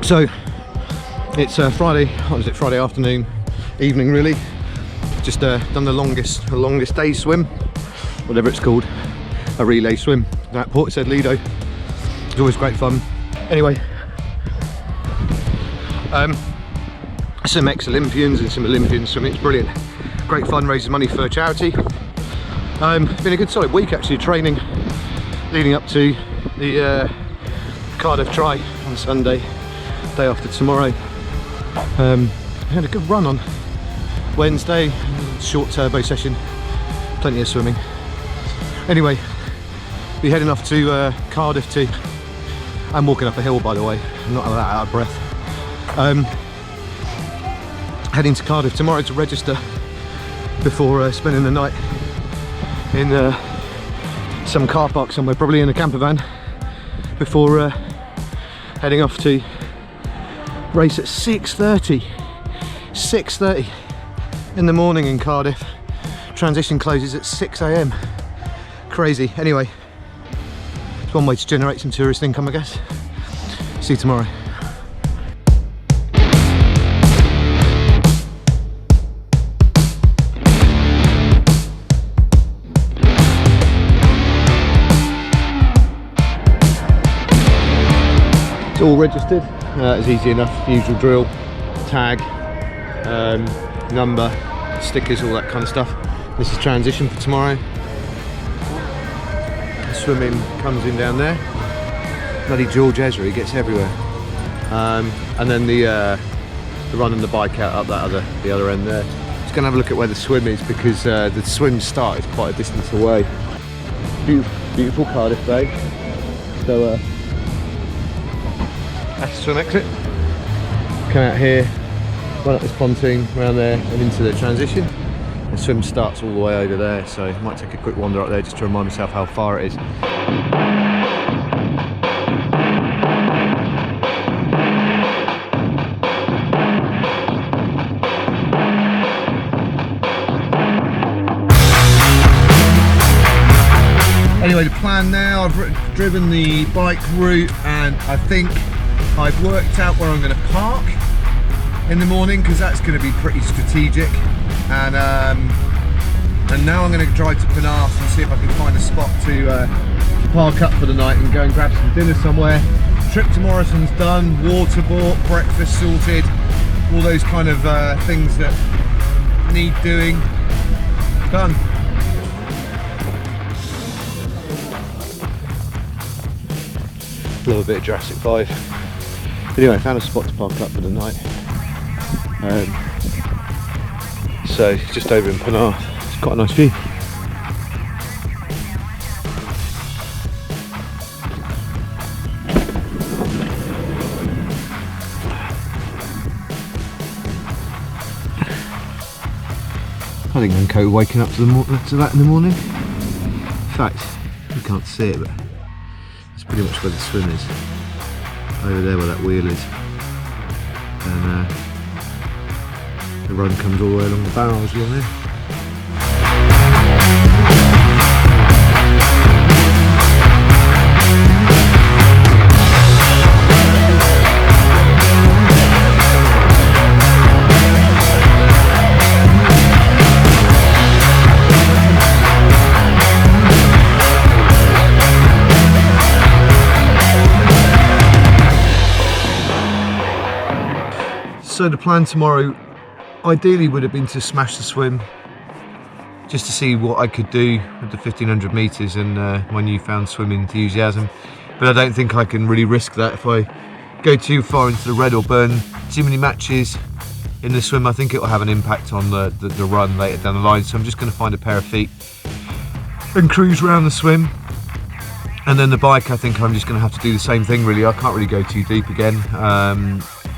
So it's Friday, what is it, Friday afternoon, evening really. Just done the longest day swim, whatever it's called, a relay swim at Portishead Lido. It's always great fun. Anyway, some ex-Olympians and some Olympians swimming. It's brilliant, great fun, raises money for charity. Been a good solid week actually, training leading up to the Cardiff Tri on Sunday, day after tomorrow. I had a good run on Wednesday, short turbo session, plenty of swimming. Anyway, be heading off to Cardiff too. I'm walking up a hill, by the way, I'm not that out of breath. Heading to Cardiff tomorrow to register before spending the night in some car park somewhere, probably in a camper van, before heading off to race at 6:30 in the morning in Cardiff. Transition closes at 6 AM. Crazy. Anyway, it's one way to generate some tourist income, I guess. See you tomorrow. It's all registered, it's easy enough, usual drill, tag, number, stickers, all that kind of stuff. This is transition for tomorrow. The swimming comes in down there. Bloody George Ezra, he gets everywhere. And then the run and the bike out up the other end there. Just gonna have a look at where the swim is, because the swim start is quite a distance away. Beautiful Cardiff Bay. So that's the swim exit. Come out here, run up this pontoon, around there and into the transition. The swim starts all the way over there, so I might take a quick wander up there just to remind myself how far it is. Anyway, the plan now, I've driven the bike route and I think I've worked out where I'm going to park in the morning, because that's going to be pretty strategic. And now I'm going to drive to Penarth and see if I can find a spot to park up for the night and go and grab some dinner somewhere. Trip to Morrison's done, water bought, breakfast sorted, all those kind of things that need doing. Done. Love a bit of Jurassic 5. Anyway, I found a spot to park up for the night. So just over in Penarth, it's quite a nice view. I think I'm cool waking up to that in the morning. In fact, you can't see it, but that's pretty much where the swim is. Over there where that wheel is. And the run comes all the way along the barrels along there. So the plan tomorrow ideally would have been to smash the swim, just to see what I could do with the 1500 metres and my newfound swimming enthusiasm. But I don't think I can really risk that. If I go too far into the red or burn too many matches in the swim, I think it will have an impact on the run later down the line. So I'm just going to find a pair of feet and cruise around the swim. And then the bike, I think I'm just going to have to do the same thing really. I can't really go too deep again.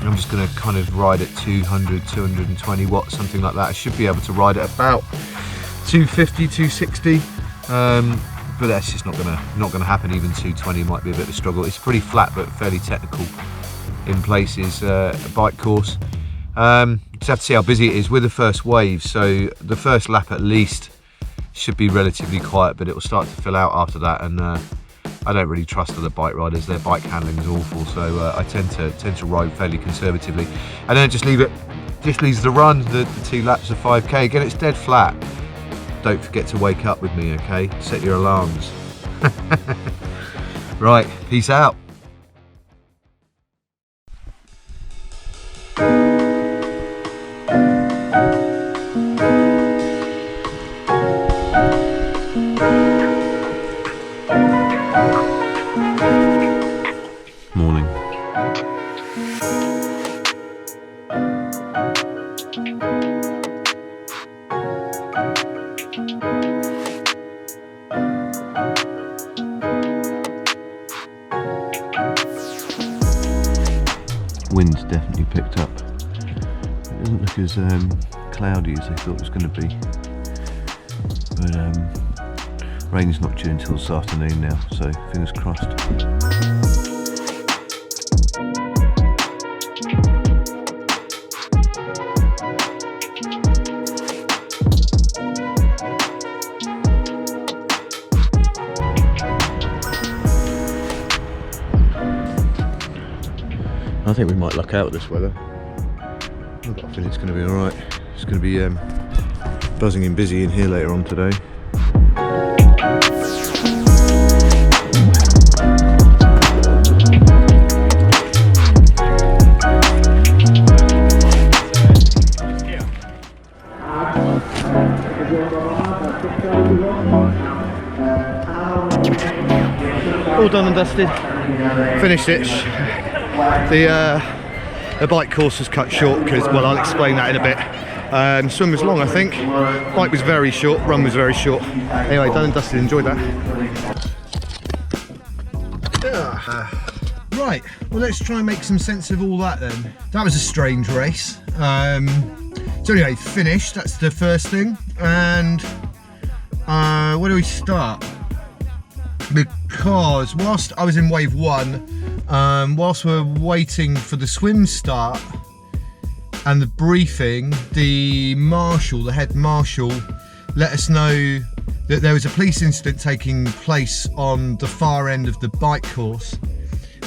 I'm just going to kind of ride at 200, 220 watts, something like that. I should be able to ride at about 250, 260. But that's just not going to happen. Even 220 might be a bit of a struggle. It's pretty flat but fairly technical in places, a bike course. Just have to see how busy it is with the first wave. So the first lap at least should be relatively quiet, but it will start to fill out after that, and I don't really trust other bike riders. Their bike handling is awful, so I tend to ride fairly conservatively. And then just leaves the run, the 2 laps of 5k. Again, it's dead flat. Don't forget to wake up with me, okay? Set your alarms. Right, peace out. Morning. Wind's definitely picked up. It doesn't look as cloudy as I thought it was going to be. But rain's not due until this afternoon now, so fingers crossed. I think we might luck out with this weather. I've got a feeling it's going to be alright. It's going to be buzzing and busy in here later on today. All done and dusted. Finished it. The bike course was cut short because, well, I'll explain that in a bit. Swim was long, I think. Bike was very short, run was very short. Anyway, done and dusted, enjoyed that. Right, well, let's try and make some sense of all that then. That was a strange race. So anyway, finished, that's the first thing. And where do we start? Because whilst I was in wave 1, whilst we're waiting for the swim start and the briefing, the head marshal, let us know that there was a police incident taking place on the far end of the bike course,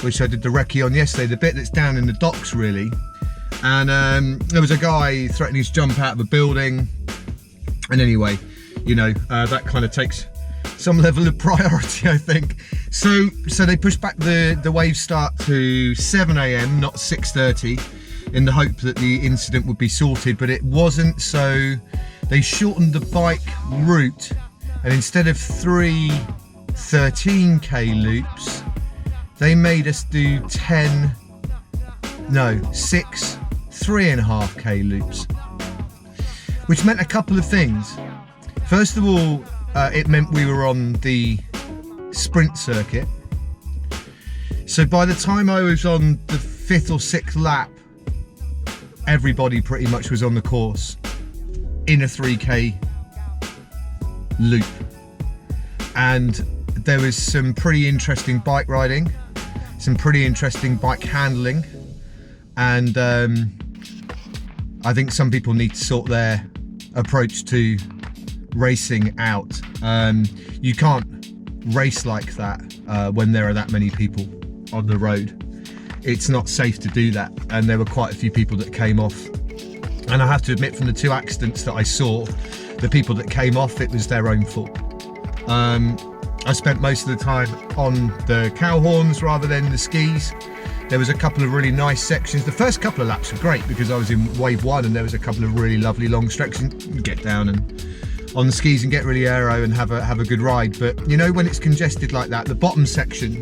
which I did the recce on yesterday, the bit that's down in the docks really. And there was a guy threatening to jump out of a building. And anyway, you know, that kind of takes some level of priority, I think. So they pushed back the wave start to 7 AM, not 6:30, in the hope that the incident would be sorted, but it wasn't. So they shortened the bike route, and instead of 3 13k loops, they made us do 6 3.5k loops, which meant a couple of things. First of all, it meant we were on the sprint circuit. So by the time I was on the 5th or 6th lap, everybody pretty much was on the course in a 3k loop. And there was some pretty interesting bike riding, some pretty interesting bike handling, and I think some people need to sort their approach to racing out. You can't race like that when there are that many people on the road. It's not safe to do that, and there were quite a few people that came off. And I have to admit, from the 2 accidents that I saw, the people that came off, it was their own fault. I spent most of the time on the cow horns rather than the skis. There was a couple of really nice sections. The first couple of laps were great because I was in wave 1 and there was a couple of really lovely long stretches. You can get down and on the skis and get really aero and have a good ride. But you know, when it's congested like that, the bottom section,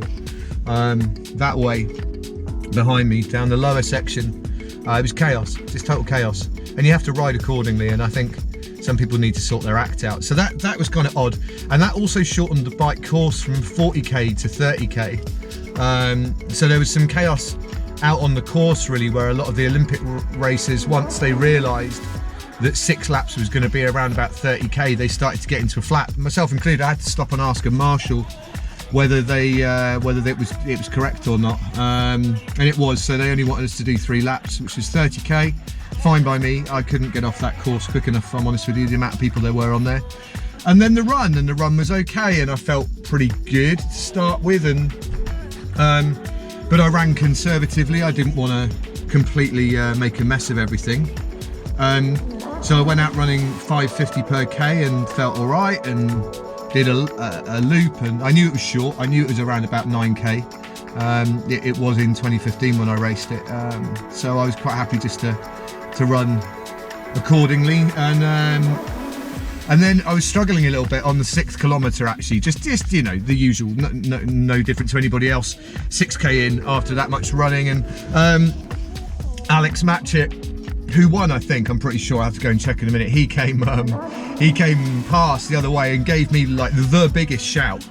that way behind me, down the lower section, it was chaos, just total chaos. And you have to ride accordingly, and I think some people need to sort their act out. So that was kind of odd. And that also shortened the bike course from 40k to 30k. So there was some chaos out on the course really, where a lot of the Olympic racers, once they realised that 6 laps was going to be around about 30k, they started to get into a flat, myself included. I had to stop and ask a marshal whether it was correct or not, and it was. So they only wanted us to do 3 laps, which was 30k. Fine by me. I couldn't get off that course quick enough, if I'm honest with you, the amount of people there were on there. And then the run was okay, and I felt pretty good to start with, and but I ran conservatively. I didn't want to completely make a mess of everything. So I went out running 5:50 per K and felt all right, and did a loop, and I knew it was short. I knew it was around about 9K. It was in 2015 when I raced it, so I was quite happy just to run accordingly, and then I was struggling a little bit on the 6th kilometre actually, just you know, the usual, no different to anybody else. 6K in after that much running, and Alex Matchett, who won, I think, I'm pretty sure, I have to go and check in a minute, he came past the other way and gave me like the biggest shout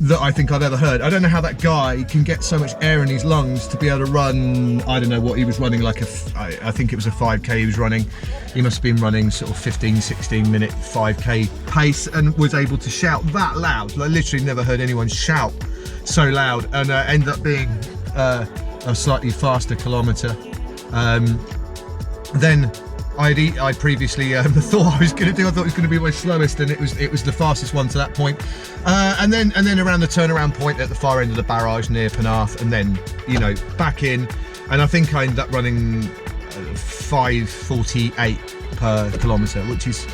that I think I've ever heard. I don't know how that guy can get so much air in his lungs to be able to run. I don't know what he was running, like I think it was a 5K he was running. He must have been running sort of 15-16 minute 5K pace, and was able to shout that loud. I literally never heard anyone shout so loud, and ended up being a slightly faster kilometre. Then I previously thought I was going to be my slowest, and it was the fastest one to that point. And then around the turnaround point at the far end of the barrage near Penarth, and then, you know, back in, and I think I ended up running 5:48 per kilometre, which is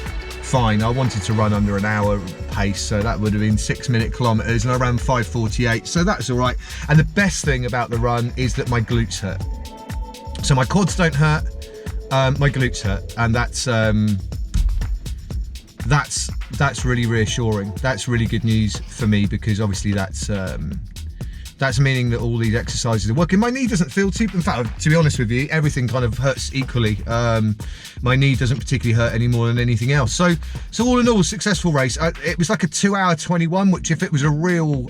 fine. I wanted to run under an hour pace, so that would have been 6-minute kilometres, and I ran 5:48, so that's all right. And the best thing about the run is that my glutes hurt. So my quads don't hurt. My glutes hurt, and that's really reassuring. That's really good news for me, because obviously that's meaning that all these exercises are working. My knee doesn't feel too, in fact, to be honest with you, everything kind of hurts equally. My knee doesn't particularly hurt any more than anything else. So all in all, successful race. It was like a 2:21, which if it was a real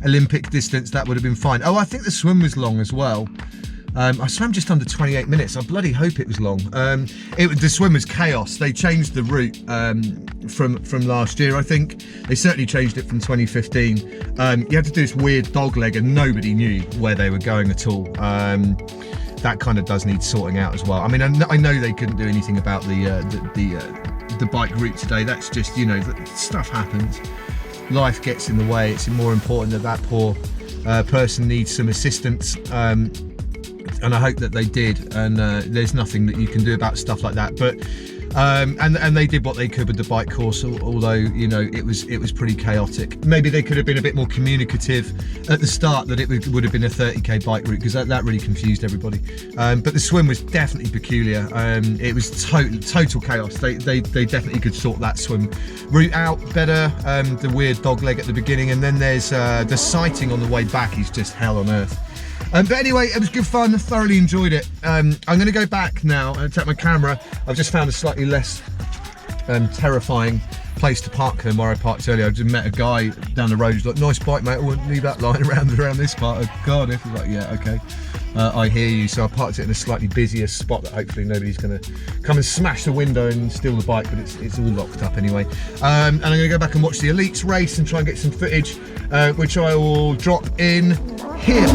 Olympic distance, that would have been fine. Oh, I think the swim was long as well. I swam just under 28 minutes. I bloody hope it was long. The swim was chaos. They changed the route from last year, I think. They certainly changed it from 2015. You had to do this weird dog leg, and nobody knew where they were going at all. That kind of does need sorting out as well. I mean, I know they couldn't do anything about the bike route today. That's just, you know, stuff happens. Life gets in the way. It's more important that poor person needs some assistance. And I hope that they did, and there's nothing that you can do about stuff like that, but and they did what they could with the bike course, although, you know, it was pretty chaotic. Maybe they could have been a bit more communicative at the start, that it would have been a 30k bike route, because that really confused everybody. But the swim was definitely peculiar. It was total chaos. They definitely could sort that swim route out better. The weird dog leg at the beginning, and then there's the sighting on the way back is just hell on earth. But anyway, it was good fun. I thoroughly enjoyed it. I'm going to go back now and take my camera. I've just found a slightly less terrifying place to park than where I parked earlier. I just met a guy down the road who's like, "Nice bike, mate. I wouldn't leave that lying around this part of Cardiff." I was like, "Yeah, okay. I hear you." So I parked it in a slightly busier spot that hopefully nobody's going to come and smash the window and steal the bike, but it's all locked up anyway. And I'm going to go back and watch the Elites race and try and get some footage, which I will drop in here.